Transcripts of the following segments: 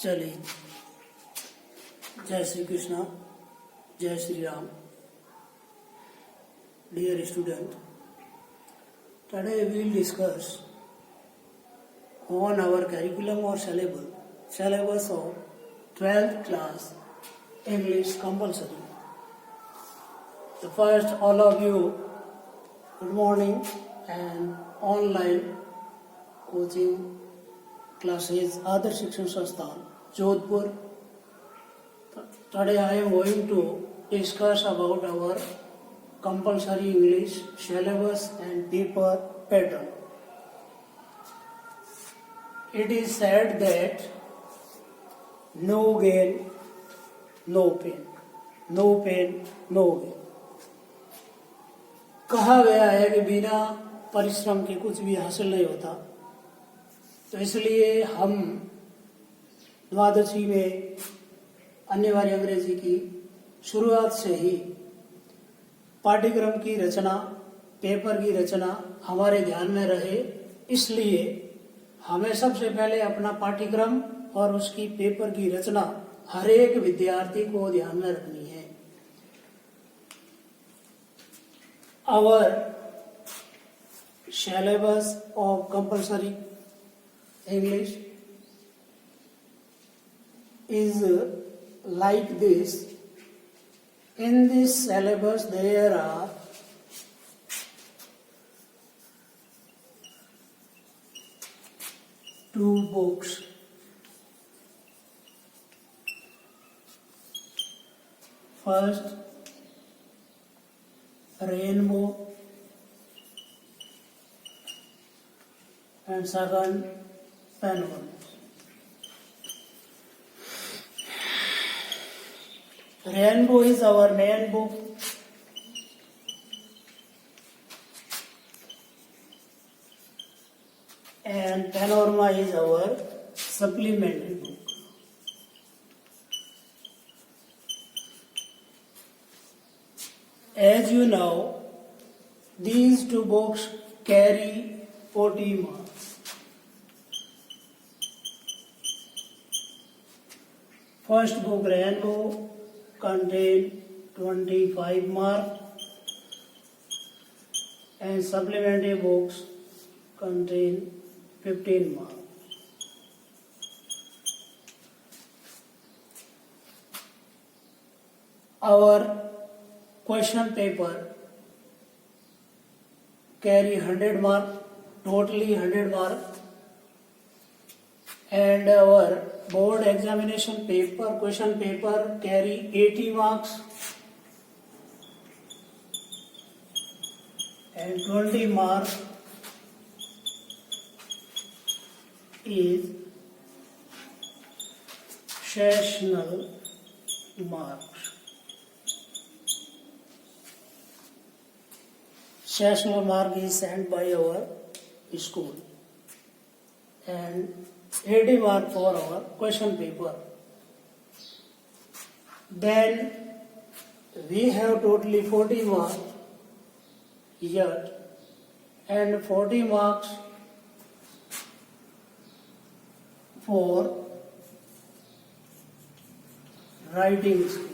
चलिए, जय श्री कृष्णा, जय Shri Ram. Dear student, today we will discuss on our curriculum or syllabus of 12th class English compulsory. So first, all of you, good morning and online coaching classes, Adarsh Shikshan Sansthan, Jodhpur. Today I am going to discuss about our compulsory English syllabus and paper pattern. It is said that no gain, no pain. No pain, no gain. कहा गया है कि बिना परिश्रम के कुछ भी हासिल नहीं होता, तो इसलिए हम द्वादशी में अनिवार्य अंग्रेजी की शुरुआत से ही पाठ्यक्रम की रचना, पेपर की रचना हमारे ध्यान में रहे, इसलिए हमें सबसे पहले अपना पाठ्यक्रम और उसकी पेपर की रचना हर एक विद्यार्थी को ध्यान में रखनी है. Our syllabus of compulsory English is like this. In this syllabus there are 2 books. First, Rainbow, and second, Panorama. Rainbow is our main book. And Panorama is our supplementary book. As you know, these 2 books carry 40 marks. First book, Rainbow, contain 25 marks, and supplementary books contain 15 marks. Our question paper carry 100 marks, totally 100 marks, and our board examination paper, question paper carry 80 marks, and 20 marks is sessional marks. Sessional mark is sent by our school, and 80 mark for our question paper. Then we have totally 40 marks yet, and 40 marks for writing skill.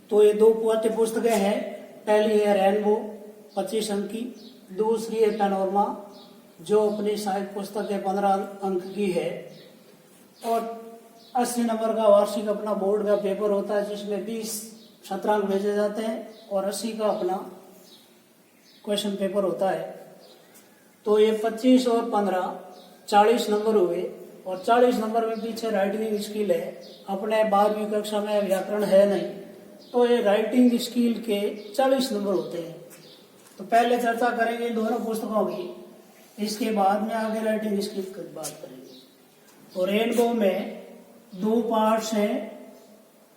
तो ये 2 पाठ्य पुस्तकें हैं. पहली है rainbow 25 अंक की, दूसरी है पैनोरमा जो अपनी सहायक पुस्तक है 15 अंक की है, और 80 नंबर का वार्षिक अपना बोर्ड का पेपर होता है जिसमें 20 शतरांक भेजे जाते हैं और 80 का अपना क्वेश्चन पेपर होता है. तो ये 25 और 15 40 नंबर हुए, और 40 नंबर में पीछे राइटिंग स्किल है. अपने 12वीं कक्षा में व्याकरण है नहीं, तो ये राइटिंग स्किल के 40 नंबर होते हैं. तो पहले चर्चा करेंगे दोनों पुस्तकों की, इसके बाद में आगे राइटिंग स्किल की बात करेंगे. तो रेनबो में 2 पार्ट्स हैं.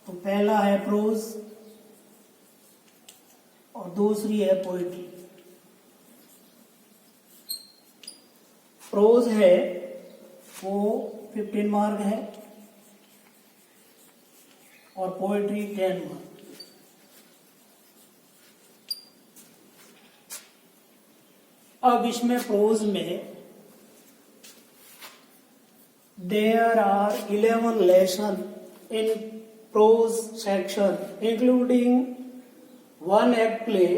तो पहला है प्रोज और दूसरी है पोएट्री. प्रोज है वो 15 मार्क है, और पोएट्री 10 मार्क्स। अब इसमें प्रोज में there are 11 lesson in prose section including one act play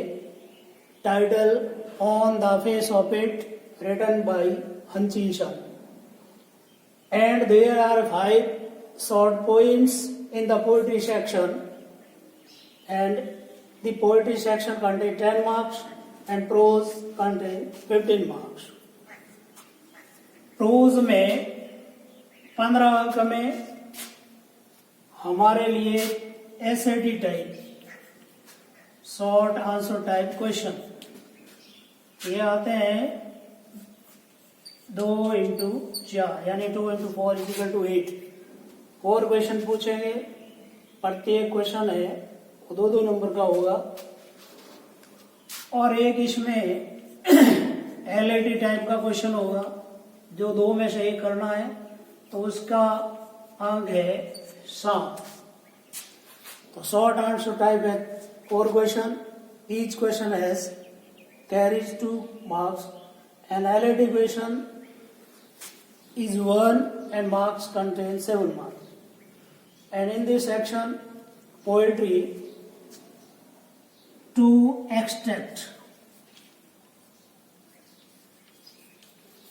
titled On the Face of It written by Hanchinson, and there are 5 short poems in the poetry section, and the poetry section contains 10 marks and prose contains 15 marks. Pros में 15 अंक में हमारे लिए SAT type short answer type question ये आते हैं 2 into 4 यानी 2 into 4 equal to 8। 4 question पूछेंगे, प्रत्येक क्वेश्चन है वो 2-2 नंबर का होगा, और एक इसमें एलएटी टाइप का क्वेश्चन होगा जो 2 में से एक करना है, तो उसका अंक है 7। तो शॉर्ट आंसर टाइप है 4 question. Each question has carries 2 marks. An LAT question is 1 and marks contain 7 marks. And in this section, poetry, to extract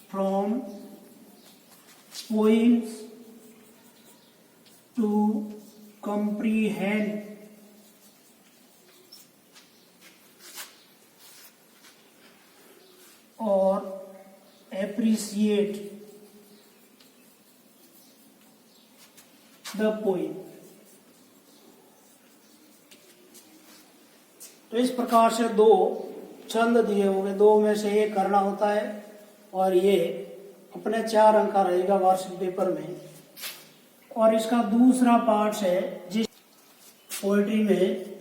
from poems to comprehend or appreciate the poem। तो इस प्रकार से 2 छंद दिए होंगे, 2 में से एक करना होता है, और ये अपने 4 अंक का रहेगा वार्षिक पेपर में। और इसका दूसरा पार्ट है जिस पोएट्री में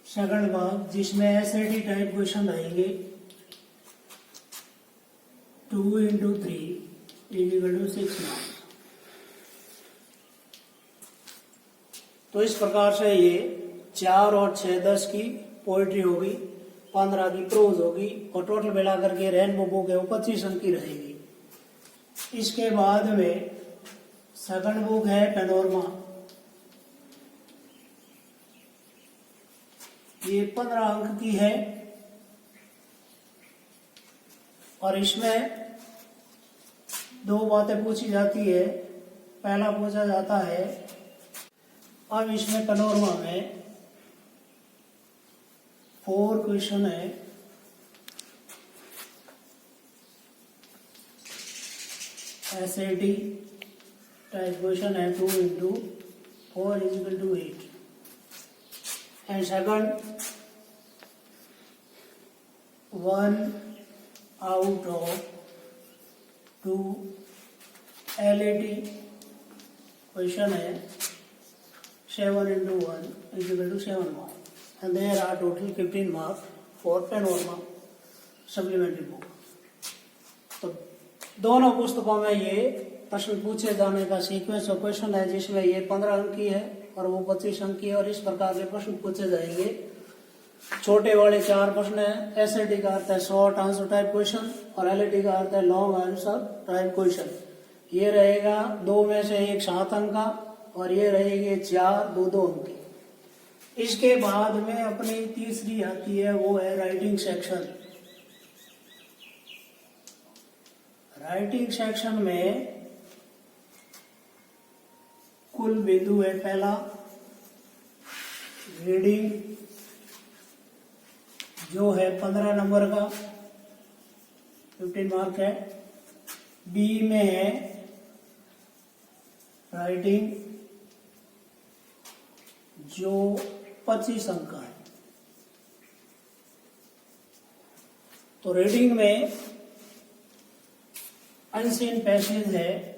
सेकंड भाग, जिसमें एसएटी टाइप क्वेश्चन आएंगे 2 इंटू 3 इक्वल टू 6 मार्क्स। तो इस प्रकार से ये 4 और 6 10 की पोएट्री होगी, 15 की प्रोज होगी, और टोटल मिलाकर के रेनबो बुक है वो 25 अंक की रहेगी। इसके बाद में सेकंड बुक है पैनोरमा, ये 15 अंक की है, और इसमें 2 बातें पूछी जाती है। पहला पूछा जाता है, अब इसमें पैनोरमा में 4 क्वेश्चन है, एसएटी टाइप क्वेश्चन है 2 into 4 equal to 8। And second, 1 out of 2 LAT question है 7 into 1 is equal to 7 marks, and there are total 15 marks for Panorama supplementary book। तो दोनों पुस्तकों में ये प्रश्न पूछे जाने का सीक्वेंस ऑफ क्वेश्चन है, जिसमें ये 15 अंक की है और वो 25 अंक की है, और इस प्रकार के प्रश्न पूछे जाएंगे। छोटे वाले 4 प्रश्न है, एसएटी का अर्थ है शॉर्ट आंसर टाइप क्वेश्चन, और एलएटी का अर्थ है लॉन्ग आंसर टाइप क्वेश्चन। ये रहेगा 2 में से एक 7 अंक का, और ये रहेगी 4 2-2 अंक की। इसके बाद में अपनी तीसरी आती है, वो है राइटिंग सेक्शन। राइटिंग सेक्शन में कुल बिंदु है, पहला रीडिंग जो है 15 नंबर का 15 मार्क है। बी में है राइटिंग जो 25 अंक का है। तो रीडिंग में अनसीन पैसेज है,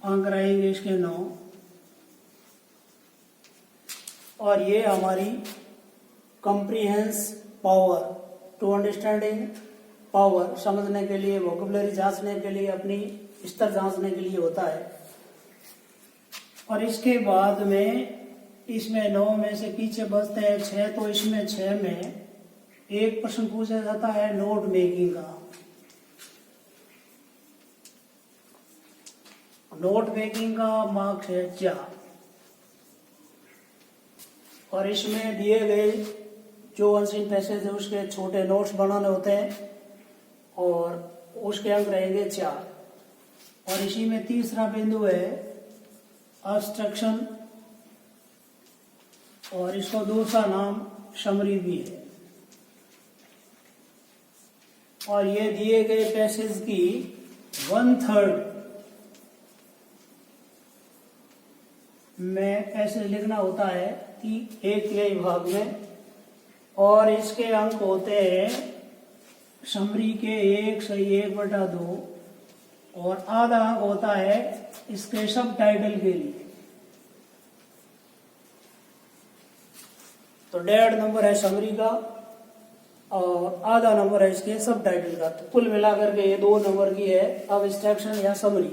अंक रहेंगे इसके 9, और ये हमारी कंप्रीहेंस पावर टू अंडरस्टैंडिंग, पावर समझने के लिए, वोकेबलरी जांचने के लिए, अपनी स्तर जांचने के लिए होता है। और इसके बाद में इसमें 9 में से पीछे बचते हैं 6, तो इसमें 6 में एक प्रश्न पूछा जाता है नोट मेकिंग का। नोट मेकिंग का मार्क्स है 4। और इसमें दिए गए जो अनसीन पैसेज है उसके छोटे नोट्स बनाने होते हैं और उसके अंक रहेंगे 4। और इसी में तीसरा बिंदु है अब्स्ट्रक्शन, और इसको दूसरा नाम समरी भी है। और ये दिए गए पैसेज की 1/3 में पैसेज लिखना होता है कि एक तिहाई भाग में, और इसके अंक होते हैं समरी के 1/1/2, और आधा अंक होता है इसके सब टाइटल के लिए। तो 1.5 नंबर है समरी का और आधा नंबर है इसके सब टाइटल का। तो कुल मिलाकर के ये 2 नंबर की है अब्स्ट्रक्शन या समरी।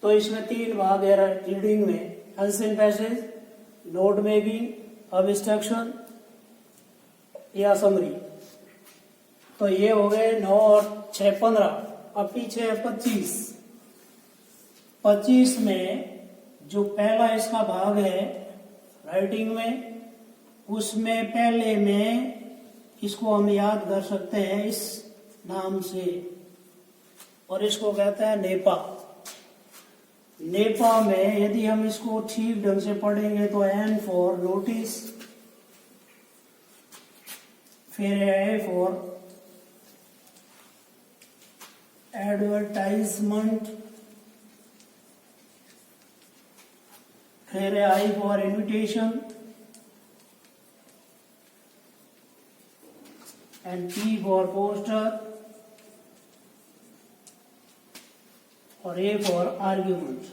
तो इसमें 3 भाग है रीडिंग में, unseen passage, note making, abstraction या समरी। तो ये हो गए 9 और 6 15। अब पीछे है 25। 25 में जो पहला इसका भाग है राइटिंग में, उसमें पहले में इसको हम याद कर सकते हैं इस नाम से, और इसको कहते हैं नेपा। नेपा में यदि हम इसको ठीक ढंग से पढ़ेंगे तो N फॉर नोटिस, फिर A फॉर एडवर्टाइजमेंट, फिर I for invitation, and P for poster, और A for argument।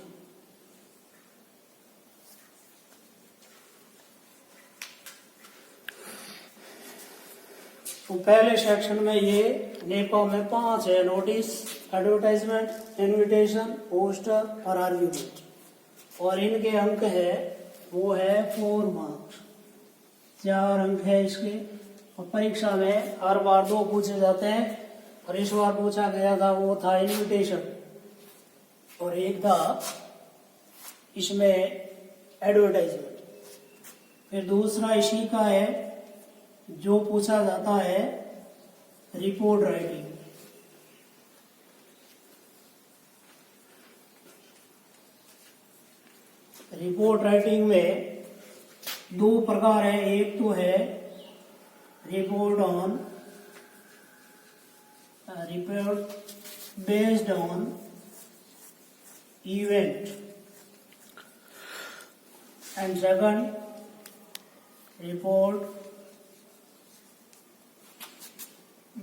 तो पहले सेक्शन में ये नेपा में 5 है, नोटिस, एडवर्टाइजमेंट, इनविटेशन, पोस्टर और आर्ग्यूमेंट। और इनके अंक है वो है 4 मार्क्स, 4 अंक है इसके। और परीक्षा में हर बार 2 पूछे जाते हैं, और इस बार पूछा गया था वो था इनविटेशन, और एक था इसमें एडवर्टाइजमेंट। फिर दूसरा इसी का है जो पूछा जाता है रिपोर्ट राइटिंग। रिपोर्ट राइटिंग में 2 प्रकार है, एक तो है report based on event, and second report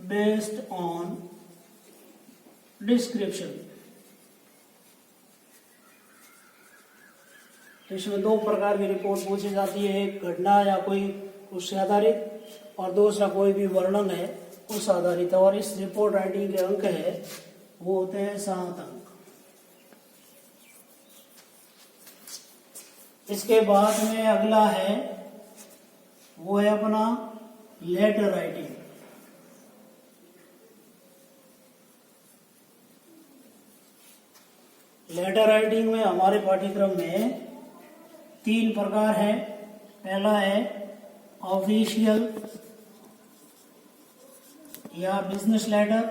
based on description। इसमें 2 प्रकार की रिपोर्ट पूछी जाती है, एक घटना या कोई उससे आधारित, और दूसरा कोई भी वर्णन है उस आधारित। और इस रिपोर्ट राइटिंग के अंक है वो होते हैं 7 अंक। इसके बाद में अगला है वो है अपना लेटर राइटिंग। लेटर राइटिंग में हमारे पाठ्यक्रम में 3 प्रकार है। पहला है ऑफिशियल या business letter,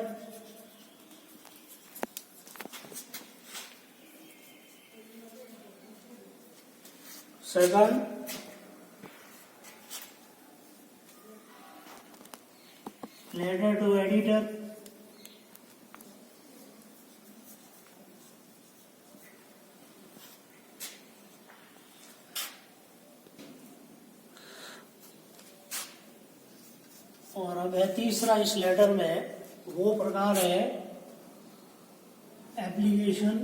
second letter to editor, और अब है तीसरा इस लेटर में वो प्रकार है एप्लीकेशन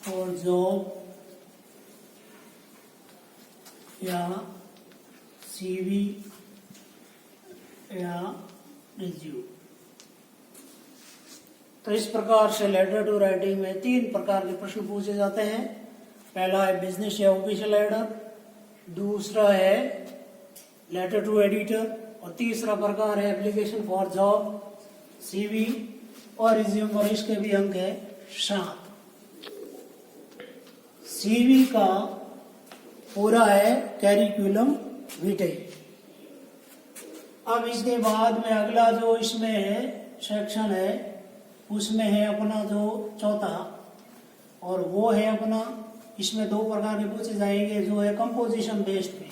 फॉर जॉब या सीवी या रिज्यूम। तो इस प्रकार से लेटर टू राइटिंग में 3 प्रकार के प्रश्न पूछे जाते हैं। पहला है बिजनेस या ऑफिशियल लेटर, दूसरा है लेटर टू एडिटर, और तीसरा प्रकार है एप्लीकेशन फॉर जॉब, सीवी और रिज्यूम, और इसके भी अंक है 7। सीवी का पूरा है कैरिकुलम विटाe। अब इसके बाद में अगला जो इसमें है सेक्शन है उसमें है अपना जो चौथा, और वो है अपना, इसमें 2 प्रकार के पूछे जाएंगे जो है कंपोजिशन बेस्ड पे,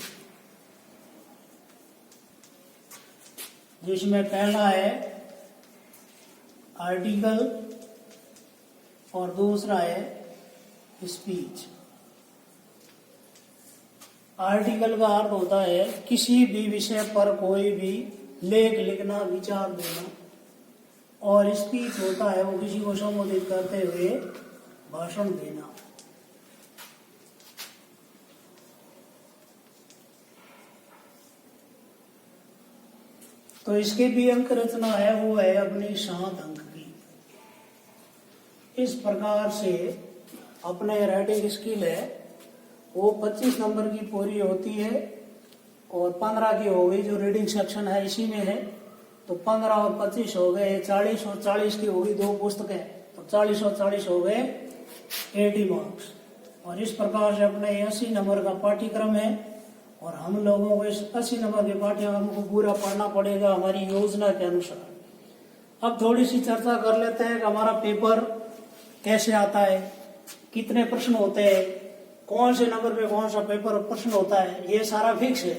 जिसमें पहला है आर्टिकल और दूसरा है स्पीच। आर्टिकल का अर्थ होता है किसी भी विषय पर कोई भी लेख लिखना, विचार देना, और स्पीच होता है वो किसी को संबोधित करते हुए भाषण देना। तो इसके भी अंक रचना है वो है अपनी 7 अंक की। इस प्रकार से अपने राइटिंग स्किल है वो 25 नंबर की पूरी होती है, और 15 की हो गई जो रीडिंग सेक्शन है इसी में है। तो 15 और 25 हो गए 40, और 40 की होगी 2 पुस्तकें, तो 40 और 40 हो गए 80 मार्क्स। और इस प्रकार से अपने 80 नंबर का पाठ्यक्रम है, और हम लोगों को इस 80 नंबर के पाठ्यक्रम को पूरा पढ़ना पड़ेगा हमारी योजना के अनुसार। अब थोड़ी सी चर्चा कर लेते हैं कि हमारा पेपर कैसे आता है, कितने प्रश्न होते हैं, कौन से नंबर पे कौन सा पेपर प्रश्न होता है, ये सारा फिक्स है।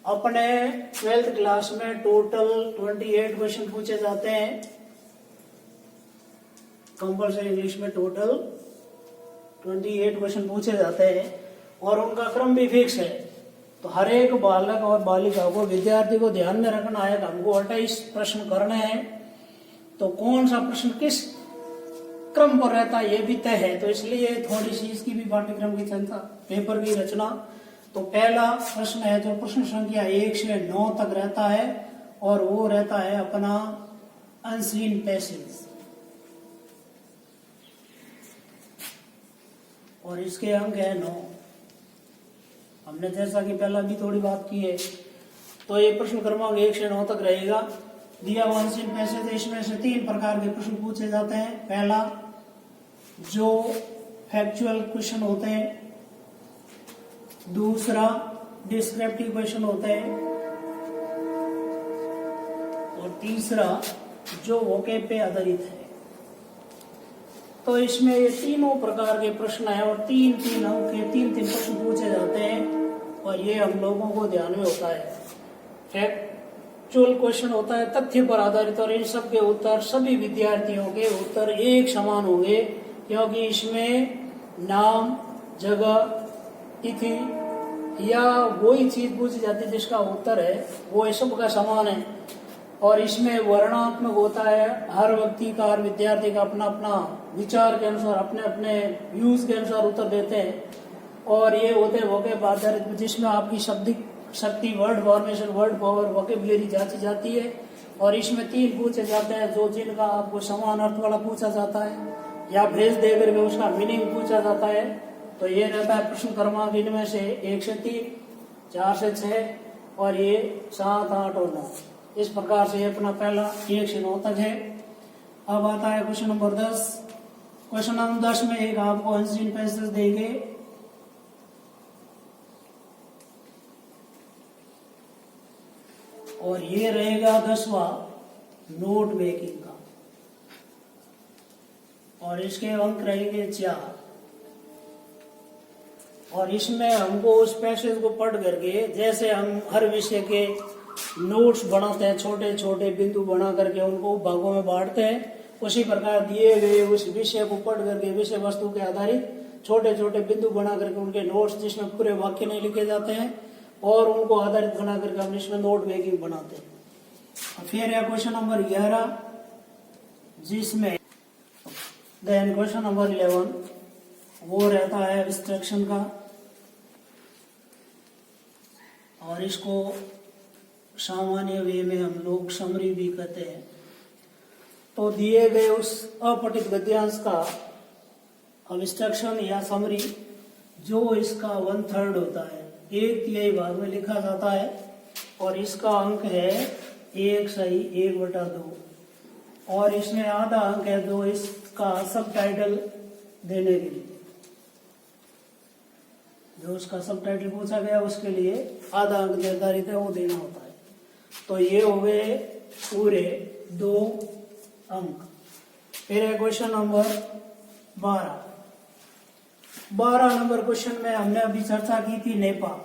अपने 12th क्लास में टोटल 28 क्वेश्चन पूछे जाते हैं, कंपल्सरी इंग्लिश में टोटल 28 क्वेश्चन पूछे जाते हैं, और उनका क्रम भी फिक्स है। तो हर एक बालक और बालिका को, विद्यार्थी को ध्यान में रखना है कि हमको 28 प्रश्न करने हैं, तो कौन सा प्रश्न किस क्रम पर रहता है ये भी तय है। तो इसलिए थोड़ी सी इसकी भी पाठ्यक्रम की चिंता, पेपर की रचना। तो पहला प्रश्न है जो प्रश्न संख्या 1 से 9 तक रहता है, और वो रहता है अपना अनसीन पैसेज, और इसके अंक है 9। हमने जैसा कि पहला भी थोड़ी बात की है, तो ये प्रश्न क्रमांक 1 से 9 तक रहेगा। दिया हुआ अनसीन पैसेज, इसमें से 3 प्रकार के प्रश्न पूछे जाते हैं। पहला जो फैक्चुअल क्वेश्चन होते हैं, दूसरा डिस्क्रिप्टिव क्वेश्चन होते हैं, और तीसरा जो वोकैब पे आधारित है। तो इसमें ये तीनों प्रकार के प्रश्न है, और 3-3 अंक के 3-3 प्रश्न पूछे जाते हैं, और ये हम लोगों को ध्यान में होता है। फैक्चुअल क्वेश्चन होता है तथ्य पर आधारित, और इन सब के उत्तर सभी विद्यार्थियों के उत्तर एक समान होंगे, क्योंकि इसमें नाम, जगह, तिथि या वही चीज पूछी जाती है जिसका उत्तर है वो सब का समान है। और इसमें वर्णनात्मक होता है, हर व्यक्ति का, हर विद्यार्थी का अपना अपना विचार के अनुसार, अपने अपने व्यूज के अनुसार उत्तर देते हैं। और ये होते हैं वोकैब आधारित, जिसमें आपकी शब्दिक शक्ति, word formation, word power, vocabulary जांची जाती है। और इसमें 3 पूछे जाते हैं, जो जिनका आपको समान अर्थ वाला पूछा जाता है, या फ्रेज देकर के उसका मीनिंग पूछा जाता है। तो ये रहता है प्रश्न क्रमांक, इनमें से 1 से 3, 4 से 6, और ये 7, 8 और 9। इस प्रकार से अपना पहला 1 से 9 तक है। अब आता है क्वेश्चन नंबर 10। क्वेश्चन नंबर 10 में एक आपको अनसीन पैसेज देंगे, और ये रहेगा 10वां नोट मेकिंग का, और इसके अंक रहेंगे 4। और इसमें हमको उस पैसेज को पढ़ करके, जैसे हम हर विषय के नोट्स बनाते हैं, छोटे छोटे बिंदु बना करके उनको भागों में बांटते हैं, उसी प्रकार दिए गए उस विषय को पढ़ करके विषय वस्तु के आधारित छोटे छोटे बिंदु बना करके उनके नोट्स, जिसमें पूरे वाक्य नहीं लिखे जाते हैं, और उनको आधारित बना करके हम इसमें नोट मेकिंग बनाते हैं। फिर है क्वेश्चन नंबर 11, जिसमें देन क्वेश्चन नंबर 11 वो रहता है इंस्ट्रक्शन का, और इसको सामान्य वे में हम लोग समरी भी कहते हैं। तो दिए गए उस अपठित गद्यांश का अब्स्ट्रक्शन या समरी जो इसका 1/3 होता है, 1/3 भाग में लिखा जाता है और इसका अंक है 1/1/2 और इसमें आधा अंक है जो इसका सब टाइटल देने के लिए, जो उसका सब टाइटल पूछा गया उसके लिए आधा अंक निर्धारित है वो देना होता है। तो ये हो गए पूरे 2 अंक। फिर है क्वेश्चन नंबर 12 नंबर क्वेश्चन में हमने अभी चर्चा की थी नेपाल।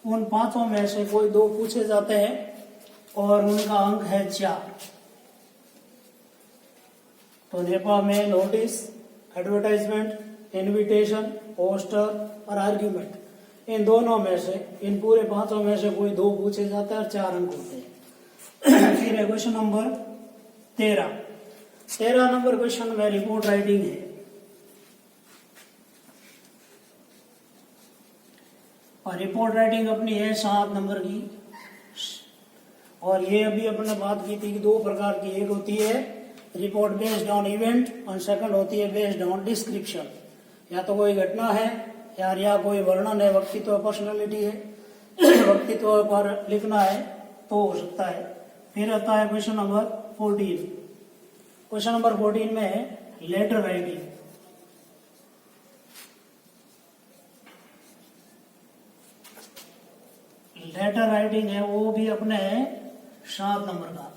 उन 5 में से कोई 2 पूछे जाते हैं और उनका अंक है 4। तो नेपाल में नोटिस, एडवर्टाइजमेंट, इनविटेशन, पोस्टर और आर्ग्यूमेंट, इन दोनों में से, इन पूरे 5 में से कोई 2 पूछे जाते हैं और 4 अंक होते हैं। फिर है क्वेश्चन नंबर 13 नंबर क्वेश्चन में रिपोर्ट राइटिंग है और रिपोर्ट राइटिंग अपनी है 7 नंबर की। और ये अभी अपने बात की थी कि 2 प्रकार की, एक होती है रिपोर्ट बेस्ड ऑन इवेंट और सेकंड होती है बेस्ड ऑन डिस्क्रिप्शन। या तो कोई घटना है या कोई वर्णन है, व्यक्तित्व, पर्सनैलिटी है, व्यक्तित्व पर लिखना है तो हो सकता है। फिर आता है क्वेश्चन नंबर 14। क्वेश्चन नंबर 14 में है लेटर राइटिंग। लेटर राइटिंग है वो भी अपने 7 नंबर का।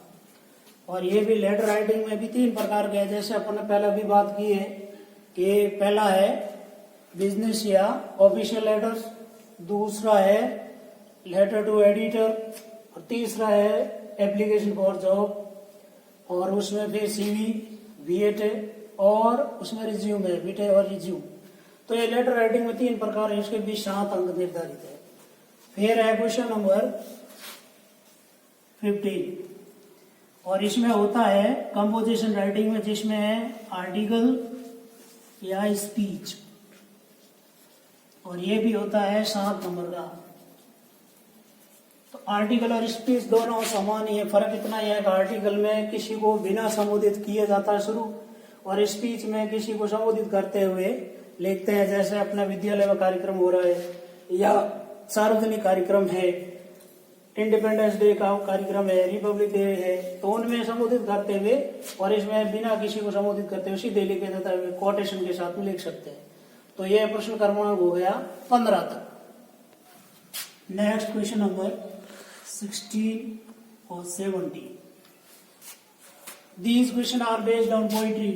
और ये भी लेटर राइटिंग में भी 3 प्रकार के हैं, जैसे अपन ने पहले भी बात की है कि पहला है बिजनेस या ऑफिशियल लेटर्स, दूसरा है लेटर टू एडिटर और तीसरा है एप्लीकेशन फॉर जॉब, और उसमें फिर सीवी, बीएटे और उसमें रिज्यूम है, बीटे और रिज्यूम। तो ये लेटर राइटिंग में 3 प्रकार है, इसके भी 7 अंक निर्धारित है। फिर है क्वेश्चन नंबर 15 और इसमें होता है कंपोजिशन राइटिंग में, जिसमें है आर्टिकल या स्पीच और ये भी होता है 7 नंबर का। तो आर्टिकल और स्पीच दोनों समान ही है, फर्क इतना ही है कि आर्टिकल में किसी को बिना संबोधित किए जाता है शुरू, और स्पीच में किसी को संबोधित करते हुए लिखते हैं। जैसे अपना विद्यालय में कार्यक्रम हो रहा है या सार्वजनिक कार्यक्रम है, इंडिपेंडेंस डे का कार्यक्रम है, रिपब्लिक डे है, तो उनमें संबोधित करते हुए, और इसमें बिना किसी को संबोधित करते हुए सीधे लिखे जाता है, कोटेशन के साथ में लिख सकते हैं। तो यह प्रश्न क्रमांक हो गया 15 तक। नेक्स्ट क्वेश्चन नंबर 16 और 17। These questions are based on poetry.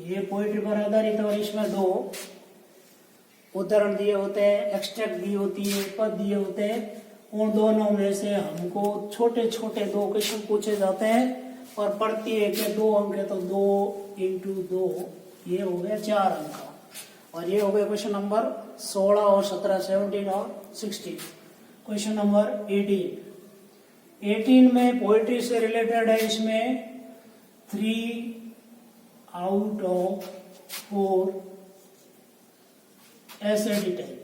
ये पोइट्री पर आधारित है और इसमें 2 उदाहरण दिए होते हैं, एक्सट्रैक्ट दी होती है, पद दिए होते हैं। उन दोनों में से हमको छोटे छोटे 2 क्वेश्चन पूछे जाते हैं और प्रत्येक के 2 अंक है, तो 2 × 2 ये हो गया 4 अंक का। और ये हो गए क्वेश्चन नंबर 16 और 17, 17 और 16। क्वेश्चन नंबर 18 में पोइट्री से रिलेटेड है। इसमें 3 आउट ऑफ 4 ऐसे डिटेल,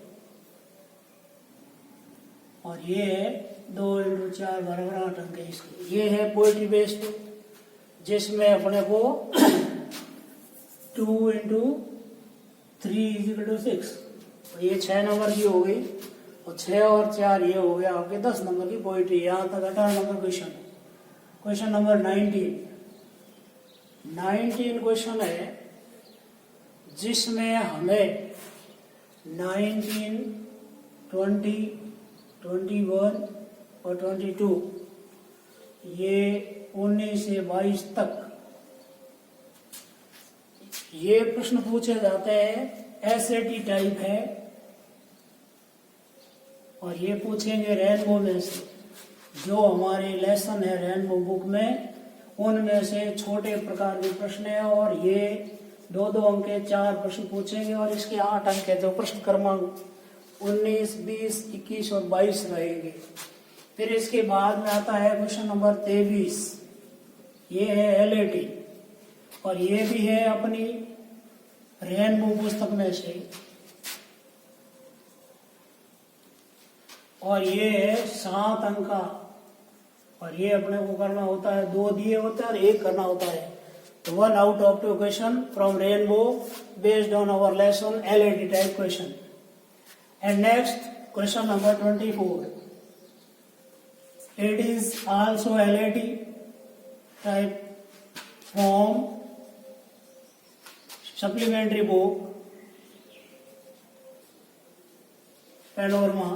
और ये है 2 × 4 बराबर 8 अंक है इसके। ये है पोइट्री बेस्ड, जिसमें अपने को 2 × 3 = 6, तो ये 6 नंबर की हो गई, और 6 और 4 ये हो गया आपके 10 नंबर की पोइट्री। यहाँ तक 18 number question. Question number 19 question है जिसमें हमें 19, 20, 21 और 22 ये 19 से 22 तक ये प्रश्न पूछे जाते हैं। एसएटी टाइप है और ये पूछेंगे रेनबो में से, जो हमारे लेसन है रेनबो बुक में, उनमें से छोटे प्रकार के प्रश्न है। और ये 2-2 अंक के 4 प्रश्न पूछेंगे और इसके 8 अंक है, जो प्रश्न क्रमांक 19, 20, 21 और 22 रहेंगे। फिर इसके बाद में आता है क्वेश्चन नंबर 23, ये है एलएटी और ये भी है अपनी रेनबो पुस्तक में से, और ये है 7 अंक का, और ये अपने को करना होता है, 2 दिए होते हैं और 1 करना होता है। तो 1 out of 2 question from rainbow based on our lesson LAT type question. And next question number 24, it is also LAT type from supplementary book Panorama,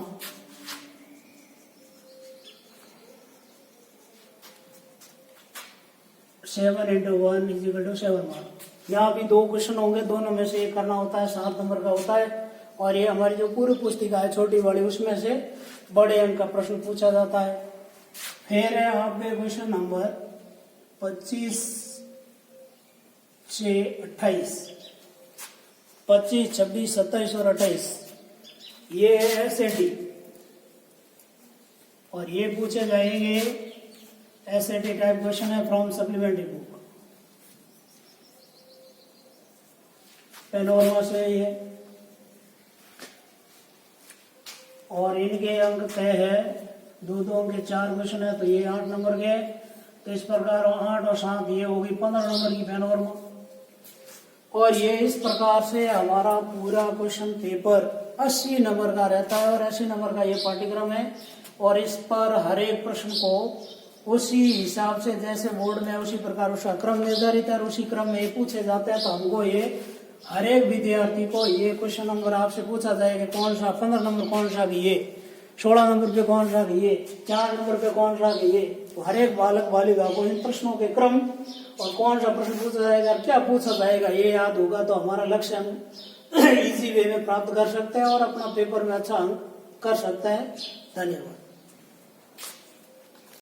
seven into 1 = 7 mark. यहाँ भी 2 क्वेश्चन होंगे, दोनों में से एक करना होता है, 7 नंबर का होता है। और ये हमारी जो पूरी पुस्तिका है छोटी बड़ी, उसमें से बड़े अंक का प्रश्न पूछा जाता है। फिर है आपके क्वेश्चन नंबर 25 से 28, 25, 26, 27 और 28, ये है SAT, और ये पूछे जाएंगे SAT टाइप क्वेश्चन है फ्रॉम सप्लीमेंट्री बुक पेनोरमा से ये, और इनके अंक तय है, 2 अंक के 4 क्वेश्चन है, तो ये 8 नंबर के। तो इस प्रकार 8 और 7 ये होगी 15 नंबर की पेनोरमा। और ये इस प्रकार से हमारा पूरा क्वेश्चन पेपर 80 नंबर का रहता है, और 80 नंबर का ये पाठ्यक्रम है। और इस पर हर एक प्रश्न को उसी हिसाब से, जैसे बोर्ड में उसी प्रकार उसका क्रम निर्धारित है और उसी क्रम में ये पूछे जाते हैं। तो हमको ये हर एक विद्यार्थी को ये क्वेश्चन नंबर आपसे पूछा जाएगा, कौन सा 15 नंबर कौन सा की ये, 16 नंबर पे कौन सा की ये, 4 नंबर पे कौन सा की ये। तो हर एक बालक बालिका को इन प्रश्नों के क्रम और कौन सा प्रश्न पूछा जाएगा, क्या पूछा जाएगा, ये याद होगा तो हमारा लक्ष्य हम इजी वे में प्राप्त कर सकते हैं और अपना पेपर में अच्छा अंक कर सकते हैं। धन्यवाद।